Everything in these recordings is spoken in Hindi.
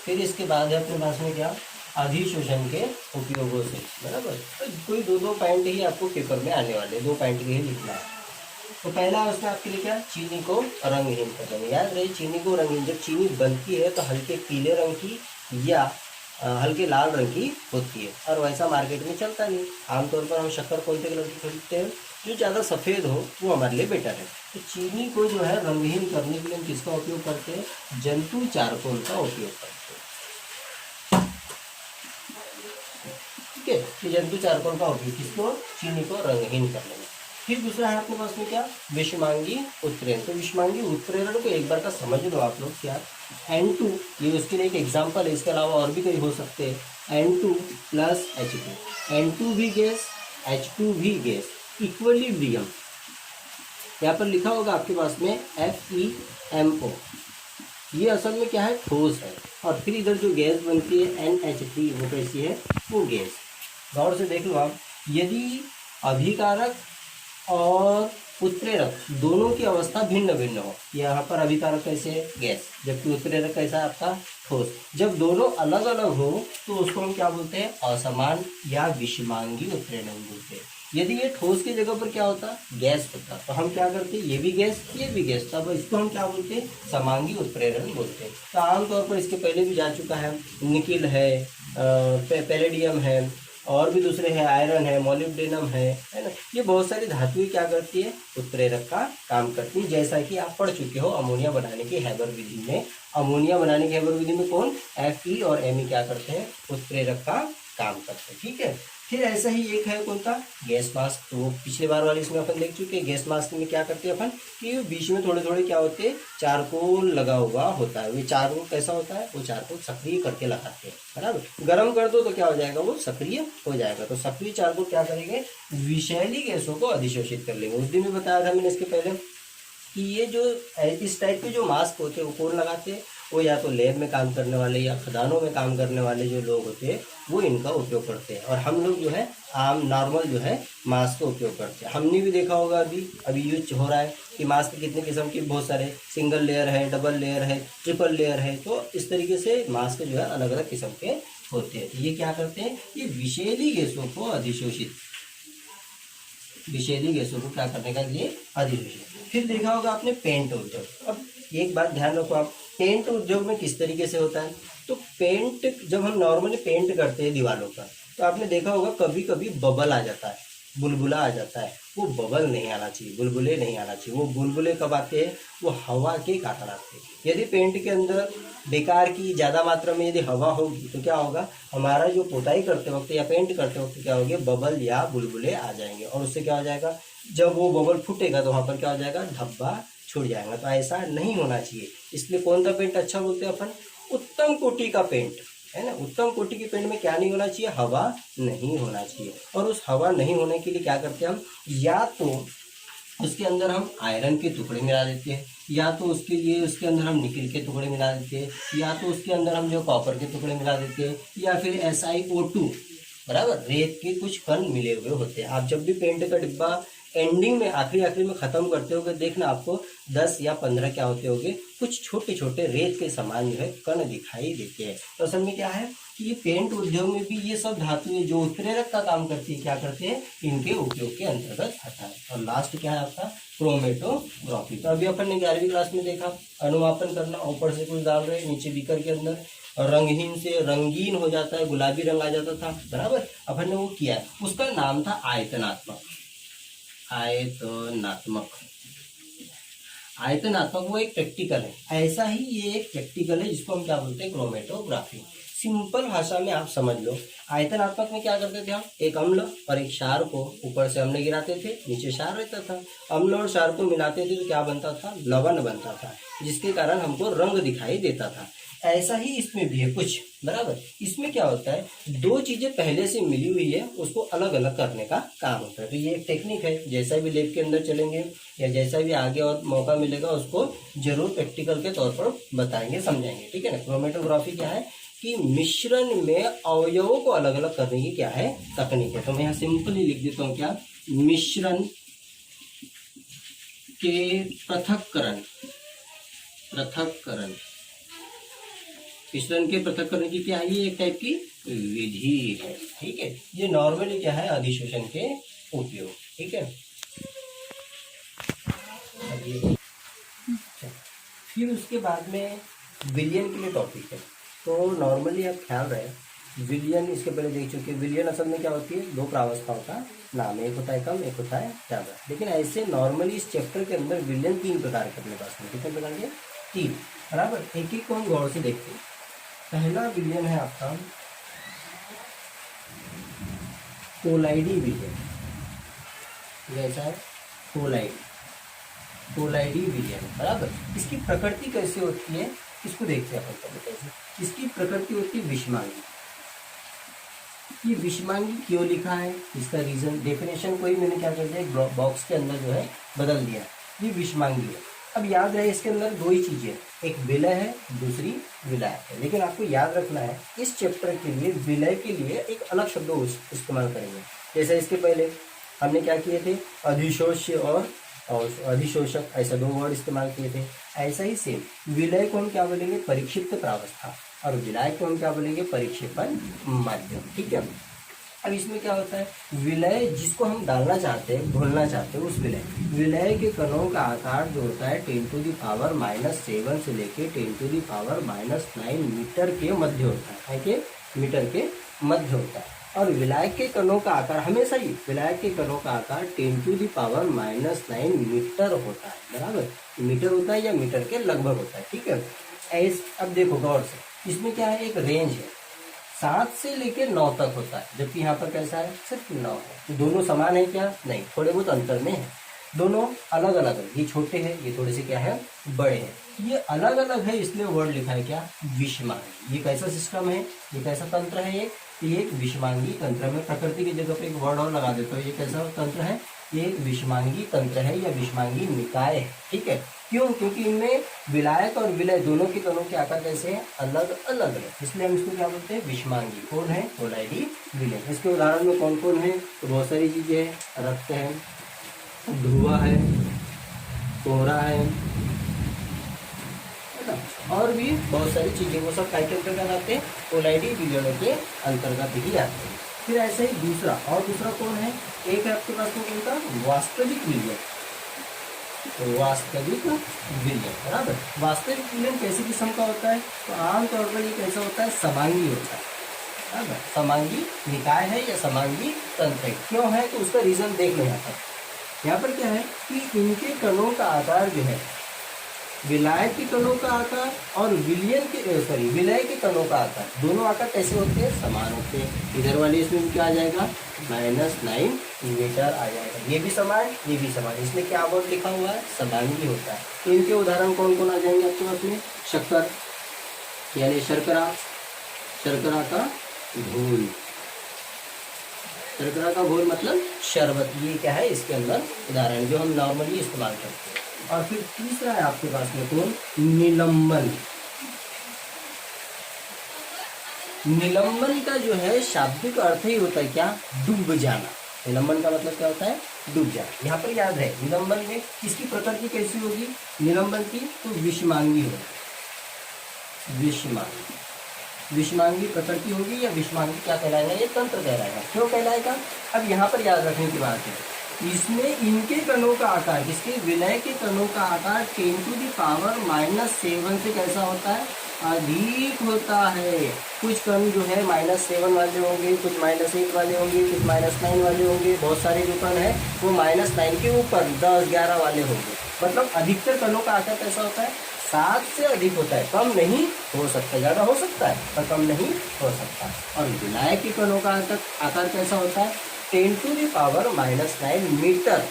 फिर इसके बाद है अपने पास में क्या, अधिशोषण के उपयोगों से, बराबर। तो कोई दो दो पॉइंट ही आपको पेपर में आने वाले, 2 पॉइंट के ही लिखना है। तो पहला उसमें आपके लिए क्या, चीनी को रंगहीन करना। याद रहे चीनी को रंगहीन, जब चीनी बनती है तो हल्के पीले रंग की या हल्के लाल रंग की होती है, और वैसा मार्केट में चलता नहीं। आमतौर पर हम शक्कर कौन से कलर की खरीदते हैं, जो ज़्यादा सफ़ेद हो वो हमारे लिए बेटर है। तो चीनी को जो है रंगहीन करने के लिए हम किसका उपयोग करते हैं, जंतु चारकोल का उपयोग करते हैं। ठीक है, ये जंतु चारकोल का उपयोग किसको, चीनी को रंगहीन करने में। फिर दूसरा है आपके पास में क्या, विषमांगी उत्प्रेरण। तो विषमांगी उत्प्रेरण को एक बार का समझ लो आप लोग क्या, N2, ये उसके लिए एक एग्जाम्पल है, इसके अलावा और भी कई हो सकते हैं। N2 प्लस H2, N2 भी गैस, H2 भी गैस, इक्विलिब्रियम, यहाँ पर लिखा होगा आपके पास में FeMO, ये असल में क्या है, ठोस है। और फिर इधर जो गैस बनती है NH3, वो कैसी है, वो गैस। गौर से देख लो आप, यदि अभिकारक और उत्प्रेरक दोनों की अवस्था भिन्न भिन्न हो, यहाँ पर अभिकारक कैसे है, गैस, जबकि उत्प्रेरक कैसा है आपका, ठोस, जब दोनों अलग अलग हो तो उसको हम क्या बोलते हैं, असमान या विषमांगी उत्प्रेरण बोलते हैं। यदि ये ठोस की जगह पर क्या होता, गैस होता, तो हम क्या करते हैं, ये भी गैस ये भी गैस, तब इसको हम क्या बोलते हैं, समांगी उत्प्रेरण बोलते हैं। तो आमतौर पर इसके पहले भी जा चुका है, निकिल है, पैलेडियम है, और भी दूसरे हैं, आयरन है, मोलिब्डेनम है ना। ये बहुत सारी धातुएं क्या करती है, उत्प्रेरक का काम करती है। जैसा कि आप पढ़ चुके हो अमोनिया बनाने की हैबर विधि में, अमोनिया बनाने की हैबर विधि में कौन, Fe और Me क्या करते हैं, उत्प्रेरक का काम करते हैं। ठीक है, फिर ऐसा ही एक है कौन सा, गैस मास्क। तो पिछले बार वाले इसमें अपन देख चुके हैं, गैस मास्क में क्या करते हैं अपन, कि बीच में थोड़े थोड़े क्या होते हैं, चारकोल लगा हुआ होता है। वो चारकोल कैसा होता है, वो चारकोल सक्रिय करके लगाते हैं, बराबर। गर्म कर दो तो क्या हो जाएगा, वो सक्रिय हो जाएगा। तो सक्रिय चारकोल क्या करेंगे, विषैली गैसों को अधिशोषित कर लेंगे। उस दिन भी बताया था मैंने इसके पहले कि ये जो इस टाइप के जो मास्क होते हैं वो कौन लगाते हैं, वो या तो लैब में काम करने वाले या खदानों में काम करने वाले जो लोग होते हैं वो इनका उपयोग करते हैं। और हम लोग जो है आम नॉर्मल जो है मास्क का उपयोग करते हैं। हमने भी देखा होगा अभी यूज हो रहा है कि मास्क कितने किस्म के, बहुत सारे, सिंगल लेयर है, डबल लेयर है, ट्रिपल लेयर है। तो इस तरीके से मास्क जो है अलग अलग किस्म के होते हैं। ये क्या करते हैं, ये विषैली गैसों को अधिशोषित, विषैली गैसों को क्या करने का लिए अधिशोषित। फिर देखा होगा आपने पेंट उद्योग। अब एक बात ध्यान रखो आप, पेंट उद्योग में किस तरीके से होता है, तो पेंट जब हम नॉर्मली पेंट करते हैं दीवारों पर, तो आपने देखा होगा कभी कभी बबल आ जाता है, बुलबुला आ जाता है। वो बबल नहीं आना चाहिए, बुलबुले नहीं आना चाहिए। वो बुलबुले कब आते हैं, वो हवा के कारण आते हैं। यदि पेंट के अंदर बेकार की ज़्यादा मात्रा में यदि हवा होगी तो क्या होगा, हमारा जो पोताई करते वक्त या पेंट करते वक्त क्या होगी, बबल या बुलबुले आ जाएंगे। और उससे क्या हो जाएगा, जब वो बबल फूटेगा तो वहाँ पर क्या हो जाएगा, धब्बा छूट जाएगा। तो ऐसा नहीं होना चाहिए। इसलिए कौन सा पेंट अच्छा बोलते हैं अपन, उत्तम कोटि का पेंट, है ना। उत्तम कोटि के पेंट में क्या नहीं होना चाहिए, हवा नहीं होना चाहिए। और उस हवा नहीं होने के लिए क्या करते हैं हम, या तो उसके अंदर हम आयरन के टुकड़े मिला देते हैं, या तो उसके लिए उसके अंदर हम निकल के टुकड़े मिला देते हैं, या तो उसके अंदर हम जो कॉपर के टुकड़े मिला देते हैं, या फिर SiO2, बराबर, रेत के कुछ कण मिले हुए होते हैं। आप जब भी पेंट का डिब्बा एंडिंग में आखिरी में ख़त्म करते होगे, देखना आपको 10 या 15 क्या होते होंगे, कुछ छोटे छोटे रेत के समान जो है कण दिखाई देते हैं। तो असल में क्या है कि ये पेंट उद्योग में भी ये सब धातुएं जो उत्प्रेरक का काम करती है क्या करते हैं, इनके उपयोग के अंतर्गत आता है। और लास्ट क्या है आपका, क्रोमेटोग्राफी। तो अभी अपन ने 11वीं क्लास में देखा, अनुमापन करना, ऊपर से कुछ डाल रहे हैं नीचे बीकर के अंदर, और रंगहीन से रंगीन हो जाता है, गुलाबी रंग आ जाता था, बराबर। अपन ने वो किया है, उसका नाम था आयतनात्मक। आयतनात्मक, आयतनात्मक वो एक प्रैक्टिकल है। ऐसा ही ये एक प्रैक्टिकल है जिसको हम क्या बोलते हैं, क्रोमेटोग्राफी। सिंपल भाषा में आप समझ लो, आयतनात्मक में क्या करते थे हम, एक अम्ल और एक क्षार को ऊपर से अम्ल गिराते थे, नीचे क्षार रहता था। अम्ल और क्षार को मिलाते थे तो क्या बनता था, लवण बनता था, जिसके कारण हमको रंग दिखाई देता था। ऐसा ही इसमें भी है कुछ, बराबर। इसमें क्या होता है, दो चीजें पहले से मिली हुई है, उसको अलग अलग करने का काम होता है। तो ये एक टेक्निक है, जैसा भी लैब के अंदर चलेंगे या जैसा भी आगे और मौका मिलेगा उसको जरूर प्रैक्टिकल के तौर पर बताएंगे, समझाएंगे, ठीक है ना। क्रोमेटोग्राफी क्या है कि मिश्रण में अवयवों को अलग अलग करने की क्या है, तकनीक है। तो मैं यहाँ सिंपली लिख देता हूँ क्या, मिश्रण के पृथक्करण, विचलन के पृथक करने की क्या है, ये एक टाइप की विधि है। ठीक है, ये नॉर्मली क्या है, अधिशोषण के उपयोग। ठीक है, फिर उसके बाद में विलयन के लिए टॉपिक है। तो नॉर्मली आप ख्याल रहे, विलयन इसके पहले देख चुके हैं। विलयन असल में क्या होती है, दो प्रावस्थाओं का नाम, एक होता है कम, एक होता है ज़्यादा। लेकिन ऐसे नॉर्मली इस चैप्टर के अंदर विलयन तीन प्रकार के अपने पास में, कितने प्रकार के, तीन, बराबर। एक एक को हम गौर से देखते हैं। पहला विलयन है आपका कोलाइडी विलयन, जैसा है कोलाइडी विलयन, बराबर। इसकी प्रकृति कैसे होती है, इसको देखते हैं अपन पहले कैसे। इसकी प्रकृति होती है विषमांगी। ये विषमांगी क्यों लिखा है, इसका रीजन, डेफिनेशन को ही मैंने क्या कर दिया, बॉक्स के अंदर जो है बदल दिया। ये विषमांगी है। अब याद रहे इसके अंदर दो ही चीजें, एक विलय है, दूसरी विलय है। लेकिन आपको याद रखना है, इस चैप्टर के लिए विलय के लिए एक अलग शब्द इस्तेमाल करेंगे। जैसे इसके पहले हमने क्या किए थे, अधिशोष्य और अधिशोषक, ऐसा दो वर्ड इस्तेमाल किए थे। ऐसा ही सेम विलय को हम क्या बोलेंगे, परिक्षिप्त प्रावस्था, और विलय को हम क्या बोलेंगे, परिक्षेपण माध्यम। ठीक है, अब इसमें क्या होता है, विलय जिसको हम डालना चाहते हैं, घोलना चाहते हैं, उस विलय के कणों का आकार जो होता है 10⁻⁷ से लेके 10⁻⁹ मीटर के मध्य होता है, कि मीटर के मध्य होता है। और विलायक के कणों का आकार हमेशा ही, विलायक के कणों का आकार 10⁻⁹ मीटर होता है, बराबर। मीटर होता है या मीटर के लगभग होता है। ठीक है, अब देखो गौर से, इसमें क्या है, एक रेंज है, 7 से लेकर 9 तक होता है, जबकि यहाँ पर कैसा है, सिर्फ 9 है। तो दोनों समान है क्या, नहीं, थोड़े बहुत अंतर में है, दोनों अलग अलग है। ये छोटे हैं, ये थोड़े से क्या है, बड़े हैं। ये अलग अलग है, इसलिए वर्ड लिखा है क्या, विषमांगी। ये कैसा सिस्टम है, ये कैसा तंत्र है, ये एक विषमांगी तंत्र में, प्रकृति की जगह पे एक वर्ड और लगा देता हूँ। ये कैसा तंत्र है, ये एक विषमांगी तंत्र है या विषमांगी निकाय है। ठीक है, क्यों, क्योंकि इनमें विलायक और विलय दोनों के कणों के आकार कैसे हैं, अलग अलग है, इसलिए हम इसको क्या बोलते हैं, विषमांगी। कौन है, कोलाइडी विलय। इसके उदाहरण में कौन कौन है, तो बहुत सारी चीजें हैं, रक्त है, ध्रुवा है, कोहरा है ना, और भी बहुत सारी चीजें, वो सब काय के अंतर्गत आते हैं, कोलाइडी विलयनों के अंतर्गत ही आते हैं। फिर ऐसे ही दूसरा कौन है, एक है आपके पास में कौन सा, वास्तविक विलयन। तो वास्तविक विलयन, बराबर। वास्तविक विलयन कैसे किस्म का होता है, तो आमतौर पर ये कैसा होता है, समांगी होता है, बराबर। समांगी निकाय है या समांगी तंत्र है। क्यों है, तो उसका रीजन देख लो। यहाँ पर क्या है कि इनके कणों का आकार जो है, विलायक के कणों का आकार और विलय के कणों का आकार, दोनों आकार कैसे होते हैं, समान होते हैं। इधर वाले इसमें क्या आ जाएगा, -9 मीटर आ जाएगा। ये भी समान, ये भी समान, इसमें क्या वर्ड लिखा हुआ है, समांगी होता है। तो इनके उदाहरण कौन कौन आ जाएंगे आपके पास में, शक्कर यानी शर्करा, शर्करा का घोल, शर्करा का घोल मतलब शरबत, ये क्या है, इसके अंदर उदाहरण जो हम नॉर्मली इस्तेमाल करते हैं। और फिर तीसरा है आपके पास में कौन, निलंबन। निलंबन का जो है शाब्दिक अर्थ ही होता है क्या, डूब जाना। निलंबन का मतलब क्या होता है, डूब जाना। यहाँ पर याद है, निलंबन में किसकी प्रकृति कैसी होगी, निलंबन की, तो विषमांगी होगी, विषमांगी प्रकृति होगी, या विषमांगी क्या कहलाएगा, ये तंत्र कहलाएगा। क्यों कहलाएगा, अब यहाँ पर याद रखने की बात है, इसमें इनके कणों का आकार, किसके, विलय के कणों का आकार 10⁻⁷ से कैसा होता है, अधिक होता है। कुछ कण जो है -7 वाले होंगे, कुछ -8 वाले होंगे, कुछ -9 वाले होंगे। बहुत सारे जो कण है वो -9 के ऊपर 10-11 वाले होंगे। मतलब अधिकतर कणों का आकार कैसा होता है, 7 से अधिक होता है। कम नहीं हो सकता, ज़्यादा हो सकता है पर कम नहीं हो सकता। और विलय के कणों का आकार कैसा होता है, 10⁻⁹ मीटर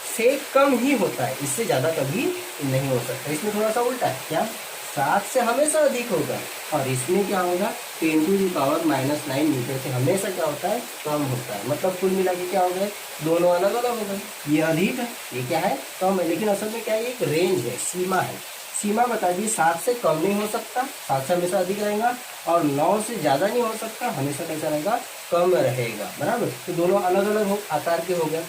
से कम ही होता है, इससे ज़्यादा कभी नहीं हो सकता। इसमें थोड़ा सा उल्टा है, क्या, 7 से हमेशा अधिक होगा, और इसमें क्या होगा, 10⁻⁹ मीटर से हमेशा क्या होता है, कम होता है। मतलब कुल मिला के क्या हो गए, दोनों अलग अलग हो गए। ये अधिक है, ये क्या है, कम है। लेकिन असल में क्या है, एक रेंज है, सीमा है। सीमा बता दी, 7 से कम नहीं हो सकता, 7 से हमेशा अधिक रहेगा, और 9 से ज़्यादा नहीं हो सकता, हमेशा कैसा रहेगा, कम रहेगा, बराबर। तो दोनों अलग अलग आकार के हो गए,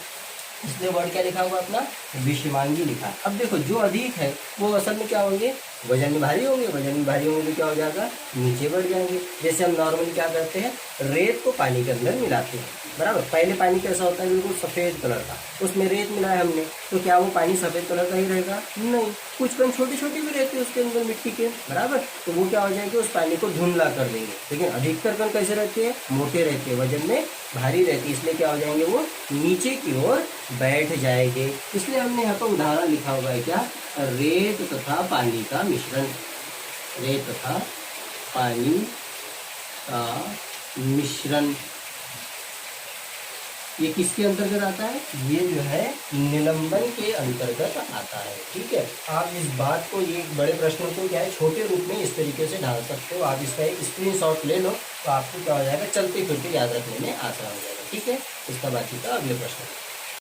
इसलिए वर्ड क्या लिखा हुआ अपना, विषमांगी लिखा। अब देखो जो अधिक है वो असल में क्या होंगे, वजन में भारी होंगे, वजन में भारी होंगे तो क्या हो जाएगा, नीचे बढ़ जाएंगे। जैसे हम नॉर्मली क्या करते हैं, रेत को पानी के अंदर मिलाते हैं, बराबर। पहले पानी कैसा होता है, बिल्कुल सफ़ेद कलर का, उसमें रेत मिलाया हमने, तो क्या वो पानी सफ़ेद कलर का ही रहेगा? नहीं, कुछ कण छोटे छोटे भी रहते हैं उसके अंदर मिट्टी के, बराबर। तो वो क्या हो जाएंगे, उस पानी को धुंधला कर देंगे। लेकिन अधिकतर कण कैसे रहते हैं, मोटे रहते हैं, वजन में भारी रहती है, इसलिए क्या हो जाएंगे, वो नीचे की ओर बैठ जाएंगे। इसलिए हमने यहाँ पर उदाहरण लिखा हुआ है क्या, रेत तथा पानी का मिश्रण, रेत तथा पानी का मिश्रण। ये किसके अंतर्गत आता है, ये जो है निलंबन के अंतर्गत आता है। ठीक है, आप इस बात को, ये बड़े प्रश्न को क्या है, छोटे रूप में इस तरीके से ढाल सकते हो। आप इसका एक स्क्रीनशॉट ले लो, तो आपको क्या हो जाएगा, चलते फिरते याद रखने में आसान हो जाएगा। ठीक है, इसका बाकी का अगले प्रश्न।